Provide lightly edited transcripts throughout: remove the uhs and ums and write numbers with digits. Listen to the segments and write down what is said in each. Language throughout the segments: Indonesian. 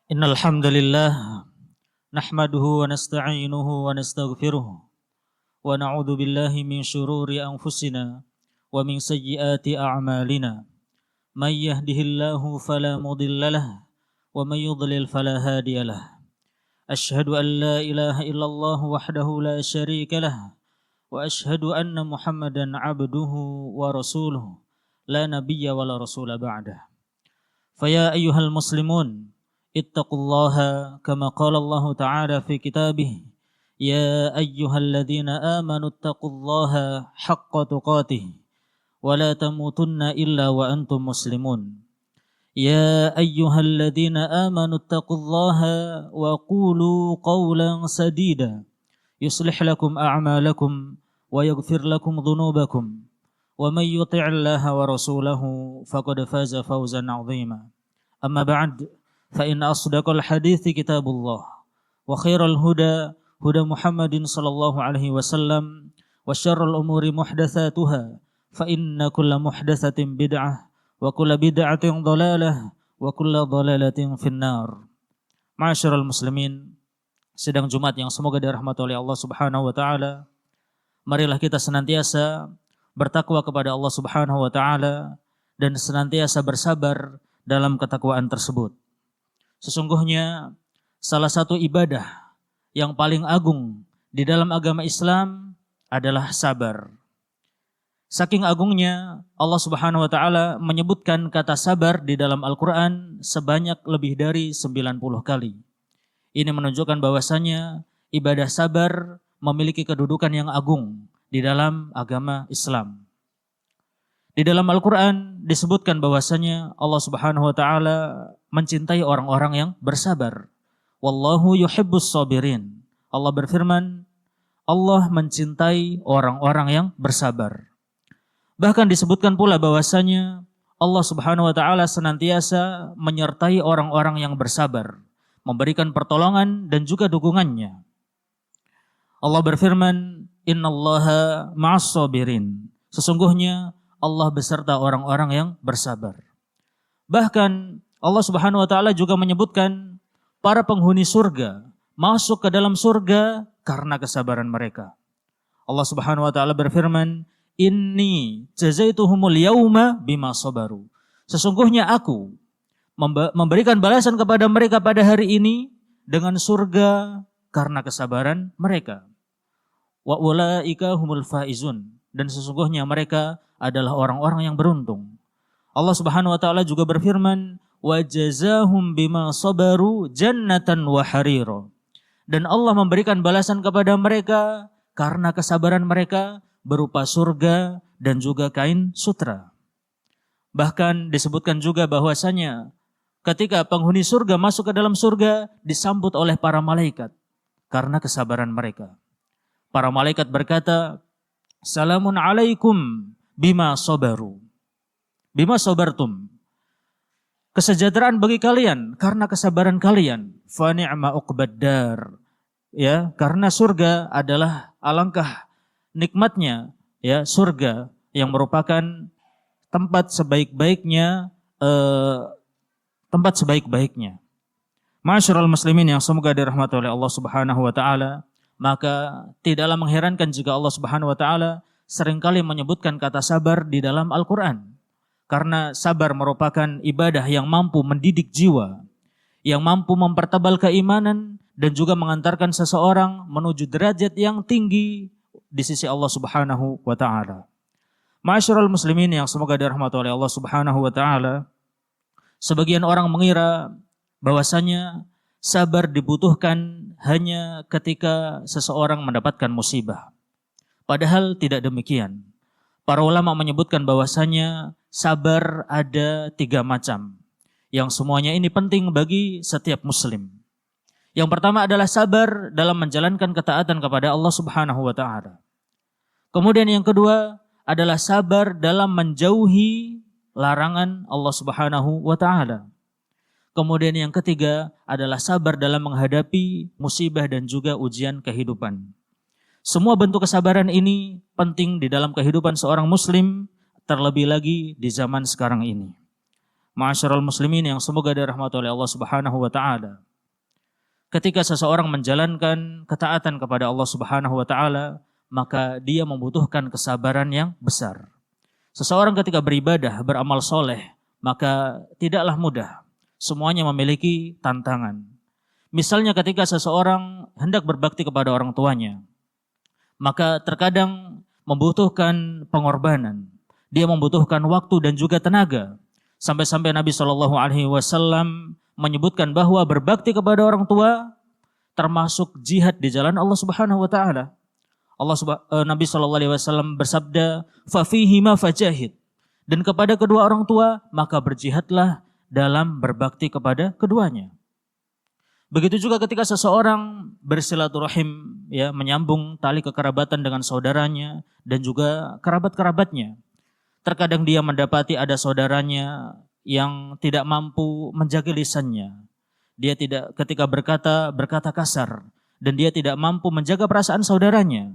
Innal hamdalillah nahmaduhu wa nasta'inuhu wa nastaghfiruh wa na'udzu billahi min shururi anfusina wa min sayyiati a'malina. May yahdihillahu fala mudilla lahu wa may yudlil fala hadiya lahu. Asyhadu an la ilaha illallah wahdahu la syarika lahu wa asyhadu anna Muhammadan 'abduhu wa rasuluhu la nabiyya wa la rasula ba'dah. Fa ya ayyuhal muslimun ittaqullaha kama qala Allah Ta'ala fi kitabih ya ayyuhalladzina amanu ittaqullaha haqqa tuqatih wa la tamutunna illa wa antum muslimun ya ayyuhalladzina amanu ittaqullaha wa qulu qawlan sadida yuslih lakum a'malakum wa yaghfir lakum dhunubakum wa may yuti'illaha wa rasulahu faqad faza fawzan 'azima. Amma ba'd, فإن أصدق الحديث كتاب الله وخير الهدى هدى محمد صلى الله عليه وسلم وشر الأمور محدثاتها فإن كل محدثة بدعة وكل بدعة ضلالة وكل ضلالة في النار. Ma'asyiral muslimin, sidang Jumat yang semoga dirahmati oleh Allah Subhanahu wa taala. Marilah kita senantiasa bertakwa kepada Allah Subhanahu wa taala dan senantiasa bersabar dalam ketakwaan tersebut. Sesungguhnya salah satu ibadah yang paling agung di dalam agama Islam adalah sabar. Saking agungnya Allah Subhanahu wa taala menyebutkan kata sabar di dalam Al-Qur'an sebanyak lebih dari 90 kali. Ini menunjukkan bahwasanya ibadah sabar memiliki kedudukan yang agung di dalam agama Islam. Di dalam Al-Quran disebutkan bahwasanya Allah Subhanahu wa taala mencintai orang-orang yang bersabar. Wallahu yuhibbus sabirin. Allah berfirman, Allah mencintai orang-orang yang bersabar. Bahkan disebutkan pula bahwasanya Allah Subhanahu wa taala senantiasa menyertai orang-orang yang bersabar, memberikan pertolongan dan juga dukungannya. Allah berfirman, innallaha ma'as sabirin. Sesungguhnya Allah beserta orang-orang yang bersabar. Bahkan Allah Subhanahu wa taala juga menyebutkan para penghuni surga masuk ke dalam surga karena kesabaran mereka. Allah Subhanahu wa taala berfirman, "Inni jazaituhumul yauma bima sabaru." Sesungguhnya aku memberikan balasan kepada mereka pada hari ini dengan surga karena kesabaran mereka. Wa ulaika humul faizun. Dan sesungguhnya mereka adalah orang-orang yang beruntung. Allah Subhanahu wa taala juga berfirman, "Wa jazahum bima sabaru jannatan wa harira." Dan Allah memberikan balasan kepada mereka karena kesabaran mereka berupa surga dan juga kain sutra. Bahkan disebutkan juga bahwasanya ketika penghuni surga masuk ke dalam surga disambut oleh para malaikat karena kesabaran mereka. Para malaikat berkata, "Salamun alaikum bima sabaru." Bima sabartum. Kesejahteraan bagi kalian karena kesabaran kalian. Fa ni'ma uqbaddar. Ya, karena surga adalah alangkah nikmatnya ya surga yang merupakan tempat sebaik-baiknya Ma'asyiral muslimin yang semoga dirahmati oleh Allah Subhanahu wa taala, maka tidaklah mengherankan jika Allah Subhanahu wa taala seringkali menyebutkan kata sabar di dalam Al-Qur'an. Karena sabar merupakan ibadah yang mampu mendidik jiwa, yang mampu mempertebal keimanan dan juga mengantarkan seseorang menuju derajat yang tinggi di sisi Allah Subhanahu wa taala. Ma'asyiral muslimin yang semoga dirahmati oleh Allah Subhanahu wa taala, sebagian orang mengira bahwasanya sabar dibutuhkan hanya ketika seseorang mendapatkan musibah. Padahal tidak demikian. Para ulama menyebutkan bahwasanya sabar ada 3 macam. Yang semuanya ini penting bagi setiap muslim. Yang pertama adalah sabar dalam menjalankan ketaatan kepada Allah Subhanahu wa taala. Kemudian yang kedua adalah sabar dalam menjauhi larangan Allah Subhanahu wa taala. Kemudian yang ketiga adalah sabar dalam menghadapi musibah dan juga ujian kehidupan. Semua bentuk kesabaran ini penting di dalam kehidupan seorang muslim, terlebih lagi di zaman sekarang ini. Ma'asyiral muslimin yang semoga dirahmati oleh Allah Subhanahu wa taala. Ketika seseorang menjalankan ketaatan kepada Allah Subhanahu wa taala, maka dia membutuhkan kesabaran yang besar. Seseorang ketika beribadah, beramal soleh, maka tidaklah mudah. Semuanya memiliki tantangan. Misalnya ketika seseorang hendak berbakti kepada orang tuanya, maka terkadang membutuhkan pengorbanan. Dia membutuhkan waktu dan juga tenaga. Sampai-sampai Nabi SAW menyebutkan bahwa berbakti kepada orang tua termasuk jihad di jalan Allah Subhanahu wa taala. Nabi SAW bersabda, "Fafihima fajahid." Dan kepada kedua orang tua maka berjihadlah dalam berbakti kepada keduanya. Begitu juga ketika seseorang bersilaturahim, ya, menyambung tali kekerabatan dengan saudaranya dan juga kerabat-kerabatnya. Terkadang dia mendapati ada saudaranya yang tidak mampu menjaga lisannya. Dia tidak ketika berkata kasar dan dia tidak mampu menjaga perasaan saudaranya.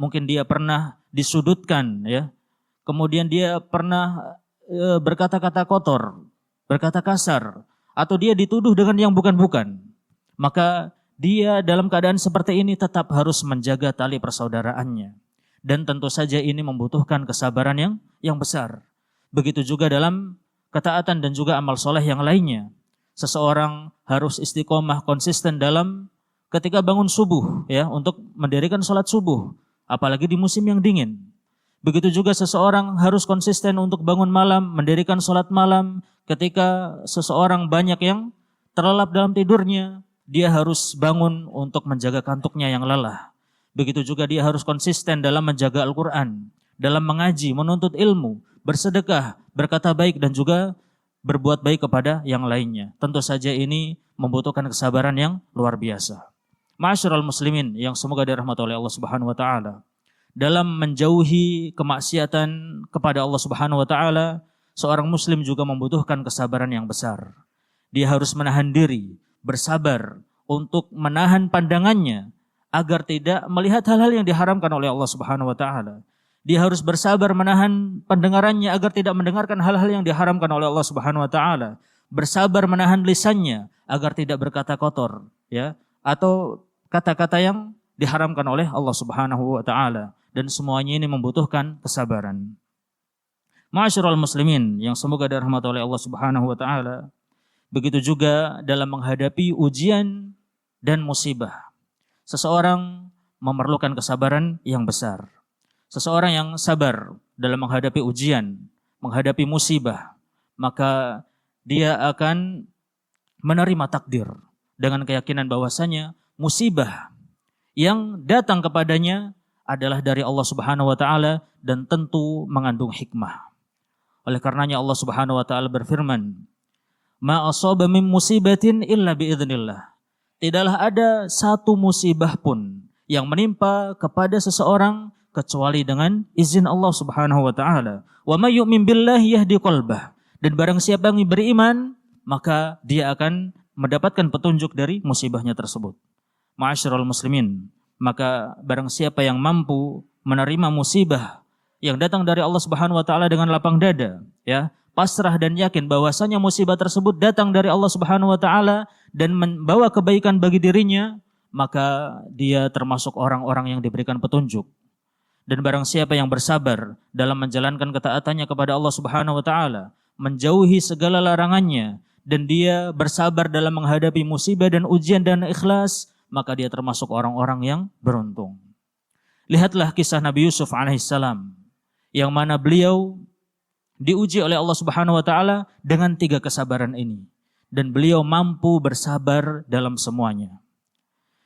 Mungkin dia pernah disudutkan, ya. Kemudian dia pernah berkata-kata kotor, berkata kasar, atau dia dituduh dengan yang bukan-bukan. Maka dia dalam keadaan seperti ini tetap harus menjaga tali persaudaraannya. Dan tentu saja ini membutuhkan kesabaran yang besar. Begitu juga dalam ketaatan dan juga amal soleh yang lainnya. Seseorang harus istiqomah konsisten dalam ketika bangun subuh, ya, untuk mendirikan sholat subuh. Apalagi di musim yang dingin. Begitu juga seseorang harus konsisten untuk bangun malam, mendirikan sholat malam. Ketika seseorang banyak yang terlelap dalam tidurnya, dia harus bangun untuk menjaga kantuknya yang lelah. Begitu juga dia harus konsisten dalam menjaga Al-Quran, dalam mengaji, menuntut ilmu, bersedekah, berkata baik dan juga berbuat baik kepada yang lainnya. Tentu saja ini membutuhkan kesabaran yang luar biasa. Ma'asyiral muslimin yang semoga dirahmati oleh Allah Subhanahu wa taala. Dalam menjauhi kemaksiatan kepada Allah Subhanahu wa taala, seorang muslim juga membutuhkan kesabaran yang besar. Dia harus menahan diri, bersabar untuk menahan pandangannya agar tidak melihat hal-hal yang diharamkan oleh Allah Subhanahu wa taala. Dia harus bersabar menahan pendengarannya agar tidak mendengarkan hal-hal yang diharamkan oleh Allah Subhanahu wa taala. Bersabar menahan lisannya agar tidak berkata kotor, ya, atau kata-kata yang diharamkan oleh Allah Subhanahu wa taala, dan semuanya ini membutuhkan kesabaran. Ma'asyiral muslimin yang semoga dirahmati oleh Allah Subhanahu wa taala. Begitu juga dalam menghadapi ujian dan musibah. Seseorang memerlukan kesabaran yang besar. Seseorang yang sabar dalam menghadapi ujian, menghadapi musibah, maka dia akan menerima takdir dengan keyakinan bahwasanya musibah yang datang kepadanya adalah dari Allah Subhanahu wa taala dan tentu mengandung hikmah. Oleh karenanya Allah Subhanahu wa taala berfirman, "Ma asaba min musibatin illa biidznillah." Tidaklah ada satu musibah pun yang menimpa kepada seseorang kecuali dengan izin Allah Subhanahu wa taala. Wa may yu'min billahi yahdi qalbah. Dan barang siapa yang beriman, maka dia akan mendapatkan petunjuk dari musibahnya tersebut. Ma'asyiral muslimin, maka barang siapa yang mampu menerima musibah yang datang dari Allah Subhanahu wa taala dengan lapang dada, ya, pasrah dan yakin bahwasanya musibah tersebut datang dari Allah Subhanahu wa taala dan membawa kebaikan bagi dirinya, maka dia termasuk orang-orang yang diberikan petunjuk. Dan barang siapa yang bersabar dalam menjalankan ketaatannya kepada Allah Subhanahu wa taala, menjauhi segala larangannya, dan dia bersabar dalam menghadapi musibah dan ujian dan ikhlas, maka dia termasuk orang-orang yang beruntung. Lihatlah kisah Nabi Yusuf alaihissalam, yang mana beliau diuji oleh Allah Subhanahu wa taala dengan 3 kesabaran ini, dan beliau mampu bersabar dalam semuanya.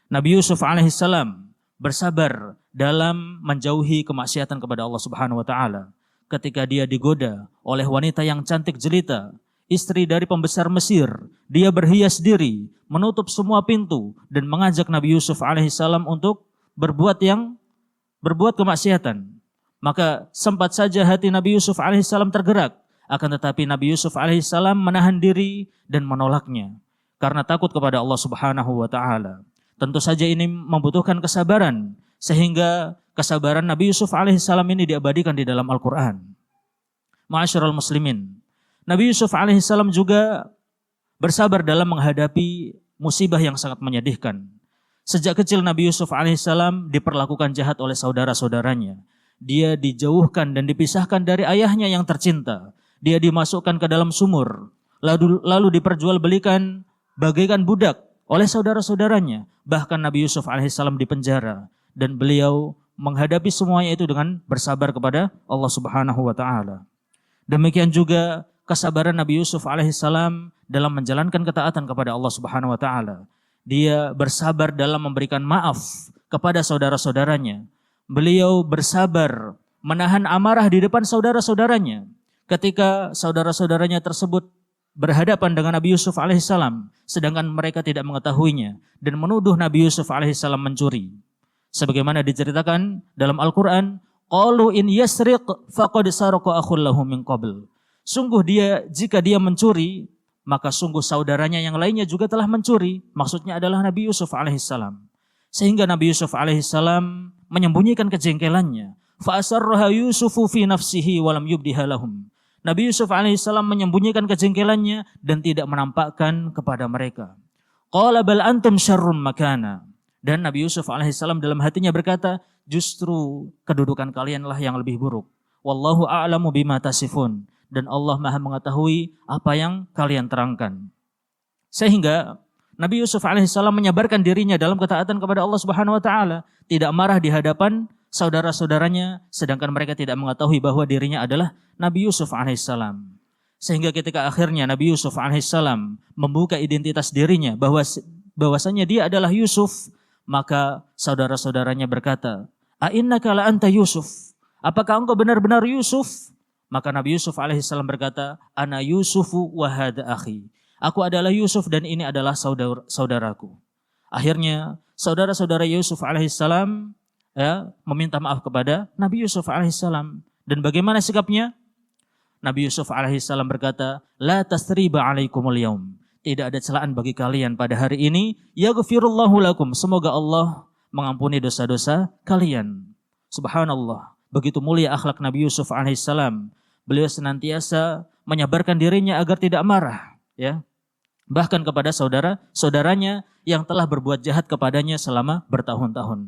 Nabi Yusuf alaihissalam bersabar dalam menjauhi kemaksiatan kepada Allah Subhanahu wa taala ketika dia digoda oleh wanita yang cantik jelita, istri dari pembesar Mesir. Dia berhias diri, menutup semua pintu dan mengajak Nabi Yusuf alaihissalam untuk berbuat kemaksiatan. Maka sempat saja hati Nabi Yusuf alaihissalam tergerak, akan tetapi Nabi Yusuf alaihissalam menahan diri dan menolaknya karena takut kepada Allah Subhanahu wa taala. Tentu saja ini membutuhkan kesabaran, sehingga kesabaran Nabi Yusuf alaihissalam ini diabadikan di dalam Al-Quran. Ma'asyiral muslimin, Nabi Yusuf alaihissalam juga bersabar dalam menghadapi musibah yang sangat menyedihkan. Sejak kecil Nabi Yusuf alaihissalam diperlakukan jahat oleh saudara-saudaranya. Dia dijauhkan dan dipisahkan dari ayahnya yang tercinta. Dia dimasukkan ke dalam sumur, lalu diperjualbelikan bagaikan budak oleh saudara-saudaranya. Bahkan Nabi Yusuf alaihissalam dipenjara dan beliau menghadapi semuanya itu dengan bersabar kepada Allah Subhanahu wa taala. Demikian juga kesabaran Nabi Yusuf alaihissalam dalam menjalankan ketaatan kepada Allah Subhanahu wa taala. Dia bersabar dalam memberikan maaf kepada saudara-saudaranya. Beliau bersabar menahan amarah di depan saudara-saudaranya. Ketika saudara-saudaranya tersebut berhadapan dengan Nabi Yusuf alaihissalam, sedangkan mereka tidak mengetahuinya dan menuduh Nabi Yusuf alaihissalam mencuri. Sebagaimana diceritakan dalam Al-Quran, qalu in yasriq faqad saraqa akhul lahu min qabl. Sungguh jika dia mencuri, maka sungguh saudaranya yang lainnya juga telah mencuri. Maksudnya adalah Nabi Yusuf alaihissalam. Sehingga Nabi Yusuf alaihissalam menyembunyikan kejengkelannya. Fa asarraha Yusufu fi nafsihi wa lam yubdiha lahum. Nabi Yusuf alaihissalam menyembunyikan kejengkelannya dan tidak menampakkan kepada mereka. Qala bal antum syarrum makana. Dan Nabi Yusuf alaihissalam dalam hatinya berkata, justru kedudukan kalianlah yang lebih buruk. Wallahu a'lamu bima tasifun. Dan Allah Maha mengetahui apa yang kalian terangkan. Sehingga Nabi Yusuf alaihissalam menyabarkan dirinya dalam ketaatan kepada Allah Subhanahu wa taala, tidak marah di hadapan saudara-saudaranya, sedangkan mereka tidak mengetahui bahwa dirinya adalah Nabi Yusuf alaihissalam. Sehingga ketika akhirnya Nabi Yusuf alaihissalam membuka identitas dirinya bahwasanya dia adalah Yusuf, maka saudara-saudaranya berkata, "A'innaka la anta Yusuf? Apakah engkau benar-benar Yusuf?" Maka Nabi Yusuf alaihissalam berkata, "Ana Yusufu wa hadha akhi." Aku adalah Yusuf dan ini adalah saudaraku. Akhirnya saudara-saudara Yusuf alaihissalam meminta maaf kepada Nabi Yusuf alaihissalam. Dan bagaimana sikapnya? Nabi Yusuf alaihissalam berkata, La tasriba alaikumul yaum. Tidak ada celaan bagi kalian pada hari ini. Yaghfirullahu lakum. Semoga Allah mengampuni dosa-dosa kalian. Subhanallah. Begitu mulia akhlak Nabi Yusuf alaihissalam. Beliau senantiasa menyabarkan dirinya agar tidak marah. Ya, bahkan kepada saudara-saudaranya yang telah berbuat jahat kepadanya selama bertahun-tahun.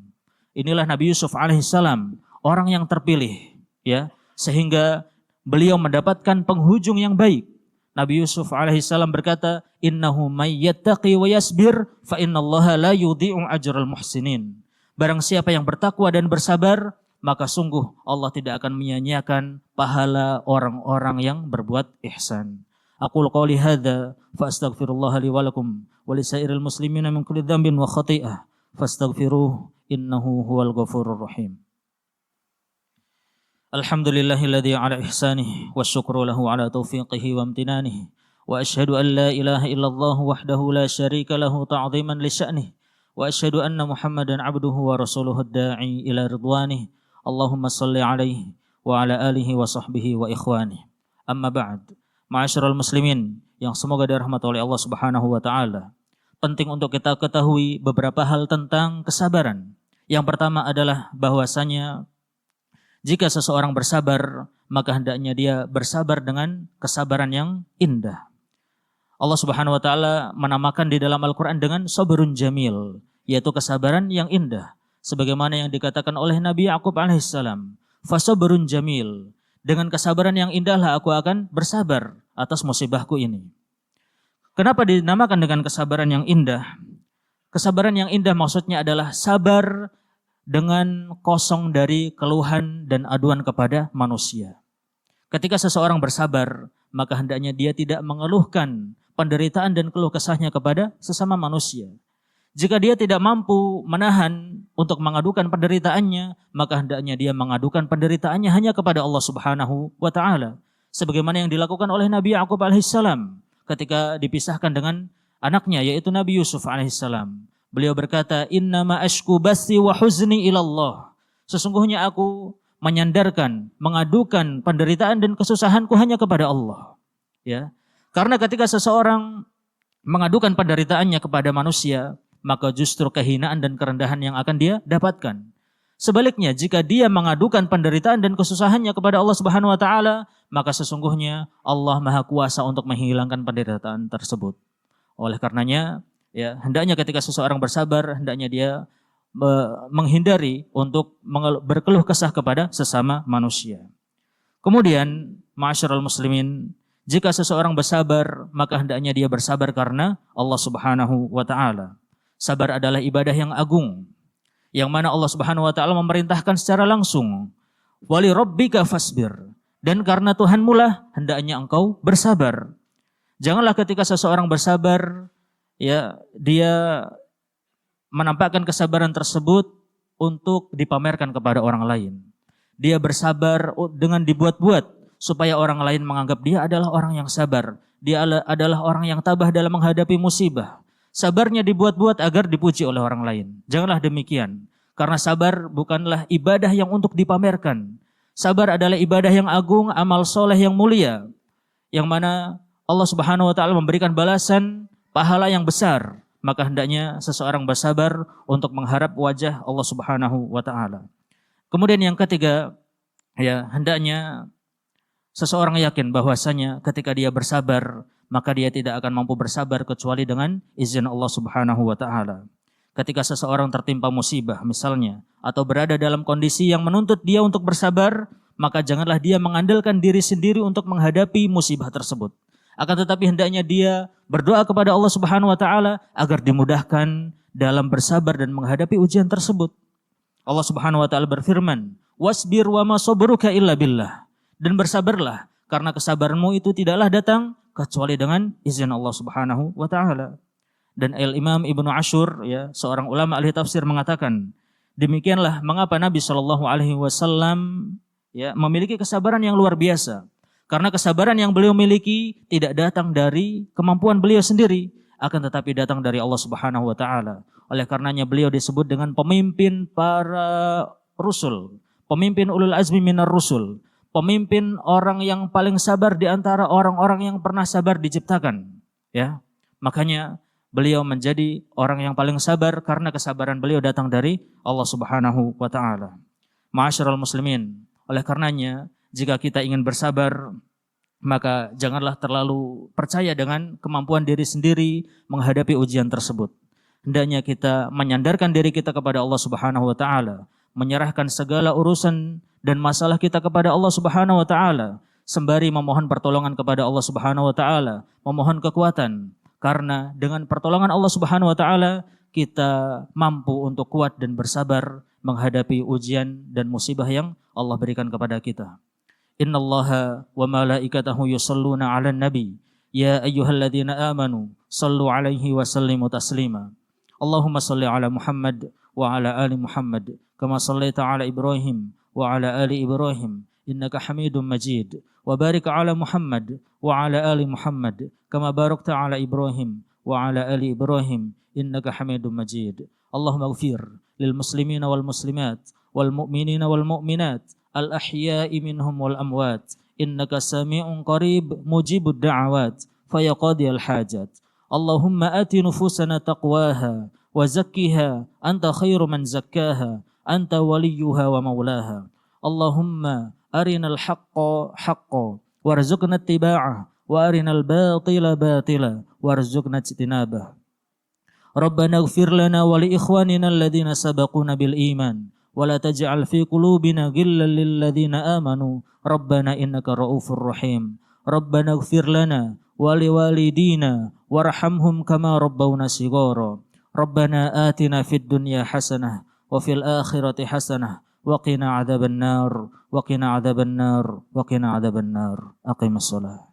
Inilah Nabi Yusuf alaihissalam, orang yang terpilih, ya, sehingga beliau mendapatkan penghujung yang baik. Nabi Yusuf alaihissalam berkata, "Innahu may yattaqi wa yasbir fa innallaha la yudhi'u ajral muhsinin." Barang siapa yang bertakwa dan bersabar, maka sungguh Allah tidak akan menyia-nyiakan pahala orang-orang yang berbuat ihsan. Aqul qawli hadza fa astaghfirullah li wa lakum wa lisairil muslimina min kulli dhanbin wa khati'ah fastaghfiruhu innahu huwal ghafurur rahim. Alhamdulillahilladzi ala ihsanihi wasyukru lahu ala taufiqihi wa amtinanihi wa asyhadu an la ilaha illallah wahdahu la syarika lahu ta'dhiman li sya'nihi wa asyhadu anna Muhammadan abduhu wa rasuluhu ad-da'i ila ridwanihi. Allahumma shalli alaihi wa ala alihi wa sahbihi wa ikhwanihi. Amma ba'd. Ma'asyiral muslimin yang semoga dirahmati oleh Allah Subhanahu wa taala. Penting untuk kita ketahui beberapa hal tentang kesabaran. Yang pertama adalah bahwasanya jika seseorang bersabar, maka hendaknya dia bersabar dengan kesabaran yang indah. Allah Subhanahu wa taala menamakan di dalam Al-Qur'an dengan sabrun jamil, yaitu kesabaran yang indah. Sebagaimana yang dikatakan oleh Nabi Yaqub alaihissalam, fasabrun jamil. Dengan kesabaran yang indahlah aku akan bersabar atas musibahku ini. Kenapa dinamakan dengan kesabaran yang indah? Kesabaran yang indah maksudnya adalah sabar dengan kosong dari keluhan dan aduan kepada manusia. Ketika seseorang bersabar, maka hendaknya dia tidak mengeluhkan penderitaan dan keluh kesahnya kepada sesama manusia. Jika dia tidak mampu menahan untuk mengadukan penderitaannya, maka hendaknya dia mengadukan penderitaannya hanya kepada Allah Subhanahu wa taala. Sebagaimana yang dilakukan oleh Nabi Yaqub alaihissalam ketika dipisahkan dengan anaknya yaitu Nabi Yusuf alaihissalam. Beliau berkata, "Innama ashku bathi wa huzni ilallah." Sesungguhnya aku menyandarkan, mengadukan penderitaan dan kesusahanku hanya kepada Allah. Ya. Karena ketika seseorang mengadukan penderitaannya kepada manusia, maka justru kehinaan dan kerendahan yang akan dia dapatkan. Sebaliknya, jika dia mengadukan penderitaan dan kesusahannya kepada Allah Subhanahu wa taala, maka sesungguhnya Allah Maha Kuasa untuk menghilangkan penderitaan tersebut. Oleh karenanya, ya, hendaknya ketika seseorang bersabar, hendaknya dia menghindari untuk berkeluh kesah kepada sesama manusia. Kemudian, ma'asyiral muslimin, jika seseorang bersabar, maka hendaknya dia bersabar karena Allah Subhanahu wa taala. Sabar adalah ibadah yang agung, yang mana Allah Subhanahu wa taala memerintahkan secara langsung, wali rabbika fasbir, dan karena Tuhanmu lah hendaknya engkau bersabar. Janganlah ketika seseorang bersabar, ya, dia menampakkan kesabaran tersebut untuk dipamerkan kepada orang lain. Dia bersabar dengan dibuat-buat supaya orang lain menganggap dia adalah orang yang sabar. Dia adalah orang yang tabah dalam menghadapi musibah. Sabarnya dibuat-buat agar dipuji oleh orang lain. Janganlah demikian. Karena sabar bukanlah ibadah yang untuk dipamerkan. Sabar adalah ibadah yang agung, amal soleh yang mulia. Yang mana Allah Subhanahu wa taala memberikan balasan pahala yang besar. Maka hendaknya seseorang bersabar untuk mengharap wajah Allah Subhanahu wa taala. Kemudian yang ketiga, ya, hendaknya seseorang yakin bahwasanya ketika dia bersabar, maka dia tidak akan mampu bersabar kecuali dengan izin Allah Subhanahu wa taala. Ketika seseorang tertimpa musibah misalnya, atau berada dalam kondisi yang menuntut dia untuk bersabar, maka janganlah dia mengandalkan diri sendiri untuk menghadapi musibah tersebut. Akan tetapi hendaknya dia berdoa kepada Allah Subhanahu wa taala agar dimudahkan dalam bersabar dan menghadapi ujian tersebut. Allah Subhanahu wa taala berfirman, "Wasbir wa ma sabruka illa billah." Dan bersabarlah karena kesabaranmu itu tidaklah datang kecuali dengan izin Allah Subhanahu wa taala. Dan Al-Imam Ibnu Ashur, ya, seorang ulama ahli tafsir, mengatakan, demikianlah mengapa Nabi Shallallahu alaihi wasallam, ya, memiliki kesabaran yang luar biasa. Karena kesabaran yang beliau miliki tidak datang dari kemampuan beliau sendiri, akan tetapi datang dari Allah Subhanahu wa taala. Oleh karenanya beliau disebut dengan pemimpin para rusul, pemimpin ulul azmi minar rusul, pemimpin orang yang paling sabar di antara orang-orang yang pernah sabar diciptakan, ya. Makanya beliau menjadi orang yang paling sabar karena kesabaran beliau datang dari Allah Subhanahu wa taala. Ma'asyiral muslimin, oleh karenanya jika kita ingin bersabar, maka janganlah terlalu percaya dengan kemampuan diri sendiri menghadapi ujian tersebut. Hendaknya kita menyandarkan diri kita kepada Allah Subhanahu wa taala, menyerahkan segala urusan dan masalah kita kepada Allah Subhanahu wa taala, sembari memohon pertolongan kepada Allah Subhanahu wa taala, memohon kekuatan, karena dengan pertolongan Allah Subhanahu wa taala kita mampu untuk kuat dan bersabar menghadapi ujian dan musibah yang Allah berikan kepada kita. Innallaha wa malaikatahu yusholluna 'alan nabi ya ayyuhalladzina amanu shallu 'alaihi wa sallimu taslima. Allahumma shalli 'ala Muhammad wa 'ala ali Muhammad kama shallaita 'ala Ibrahim wa 'ala ali Ibrahim innaka Hamidum Majid. Wa barik 'ala Muhammad wa 'ala ali Muhammad kama barakta 'ala Ibrahim wa 'ala ali Ibrahim innaka Hamidum Majid. Allahumma ighfir lil muslimina wal muslimat wal mu'minina wal mu'minat al ahya'i minhum wal amwat innaka sami'un qarib mujibud da'awat fayaqadiyal hajat. Allahumma ati nufusana taqwaha wa zakkiha anta khairu man zakkaha anta waliyuha wa maulaha. Allahumma arinal haqqa haqqa warzuqna ittiba'ah wa arinal batila batila warzuqna ijtinabah. Rabbana ighfir lana wa li ikhwanina alladhina sabaquna bil iman wa la taj'al fi qulubina ghillan lil ladzina amanu rabbana innaka raufur rahim. Rabbana ighfir lana wa li walidina warhamhum kama rabbawna shighara. Rabbana atina fid dunya hasanah wa fil akhirati hasanah wa qina adzaban nar wa qina adzaban nar wa qina adzaban nar. Aqimus shalah.